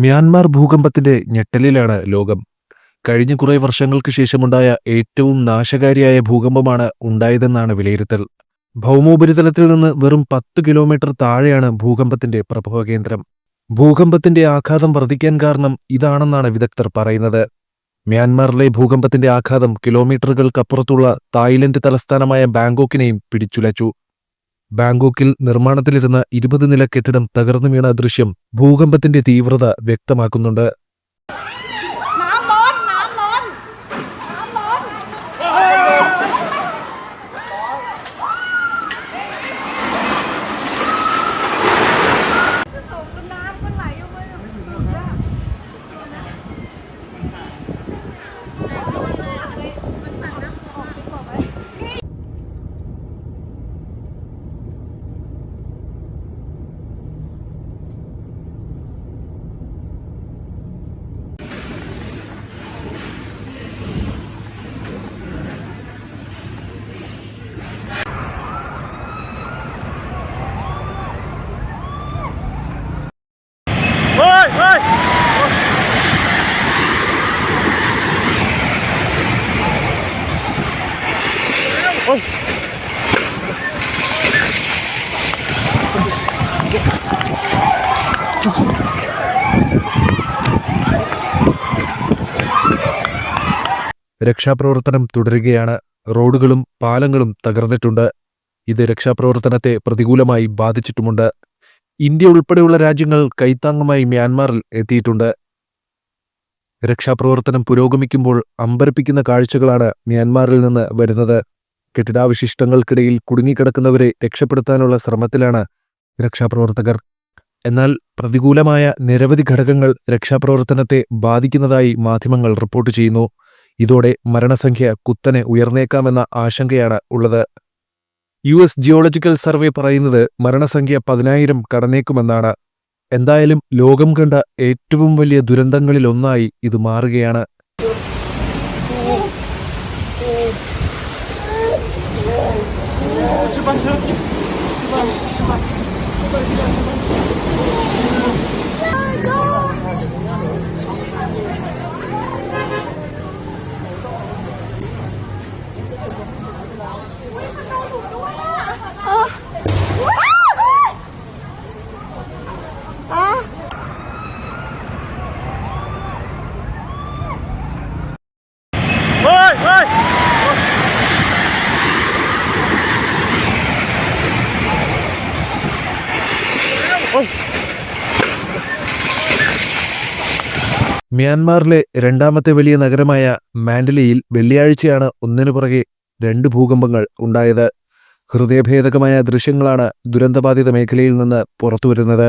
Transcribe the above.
Myanmar ഭൂകമ്പത്തിന്റെ ഞെട്ടലിലാണ് ലോകം. കഴിഞ്ഞ കുറേ വർഷങ്ങൾക്ക് ശേഷമുണ്ടായ ഏറ്റവും നാശകാരിയായ ഭൂകമ്പമാണ് ഉണ്ടായതെന്നാണ് വിലയിരുത്തൽ. ഭൗമോപരിതലത്തിൽ നിന്ന് വെറും 10 കിലോമീറ്റർ താഴെയാണ് ഭൂകമ്പത്തിന്റെ പ്രഭവകേന്ദ്രം. ഭൂകമ്പത്തിന്റെ ആഘാതം വർദ്ധിക്കാൻ കാരണം ഇതാണെന്നാണ് വിദഗ്ധർ പറയുന്നത്. മ്യാൻമാറിലെ ഭൂകമ്പത്തിന്റെ ആഘാതം കിലോമീറ്ററുകൾക്കപ്പുറത്തുള്ള തായ്ലൻഡ് തലസ്ഥാനമായ ബാങ്കോക്കിനെയും പിടിച്ചുലച്ചു. ബാങ്കോക്കിൽ നിർമ്മാണത്തിലിരുന്ന 20 നില കെട്ടിടം തകർന്നു വീണ ദൃശ്യം ഭൂകമ്പത്തിന്റെ തീവ്രത വ്യക്തമാക്കുന്നുണ്ട്. രക്ഷാപ്രവർത്തനം തുടരുകയാണ്. റോഡുകളും പാലങ്ങളും തകർന്നിട്ടുണ്ട്. ഇത് രക്ഷാപ്രവർത്തനത്തെ പ്രതികൂലമായി ബാധിച്ചിട്ടുമുണ്ട്. ഇന്ത്യ ഉൾപ്പെടെയുള്ള രാജ്യങ്ങൾ കൈത്താങ്ങുമായി മ്യാൻമാറിൽ എത്തിയിട്ടുണ്ട്. രക്ഷാപ്രവർത്തനം പുരോഗമിക്കുമ്പോൾ അമ്പരപ്പിക്കുന്ന കാഴ്ചകളാണ് മ്യാൻമാറിൽ നിന്ന് വരുന്നത്. കെട്ടിടാവശിഷ്ടങ്ങൾക്കിടയിൽ കുടുങ്ങിക്കിടക്കുന്നവരെ രക്ഷപ്പെടുത്താനുള്ള ശ്രമത്തിലാണ് രക്ഷാപ്രവർത്തകർ. എന്നാൽ പ്രതികൂലമായ നിരവധി ഘടകങ്ങൾ രക്ഷാപ്രവർത്തനത്തെ ബാധിക്കുന്നതായി മാധ്യമങ്ങൾ റിപ്പോർട്ട് ചെയ്യുന്നു. ഇതോടെ മരണസംഖ്യ കുത്തനെ ഉയർന്നേക്കാമെന്ന ആശങ്കയാണ് ഉള്ളത്. US ജിയോളജിക്കൽ സർവേ പറയുന്നത് മരണസംഖ്യ 10,000 കടന്നേക്കുമെന്നാണ്. എന്തായാലും ലോകം കണ്ട ഏറ്റവും വലിയ ദുരന്തങ്ങളിലൊന്നായി ഇത് മാറുകയാണ്. മ്യാൻമാറിലെ രണ്ടാമത്തെ വലിയ നഗരമായ മാൻഡലയിൽ വെള്ളിയാഴ്ചയാണ് ഒന്നിനു പുറകെ 2 ഭൂകമ്പങ്ങൾ ഉണ്ടായത്. ഹൃദയഭേദകമായ ദൃശ്യങ്ങളാണ് ദുരന്തബാധിത മേഖലയിൽ നിന്ന് പുറത്തുവരുന്നത്.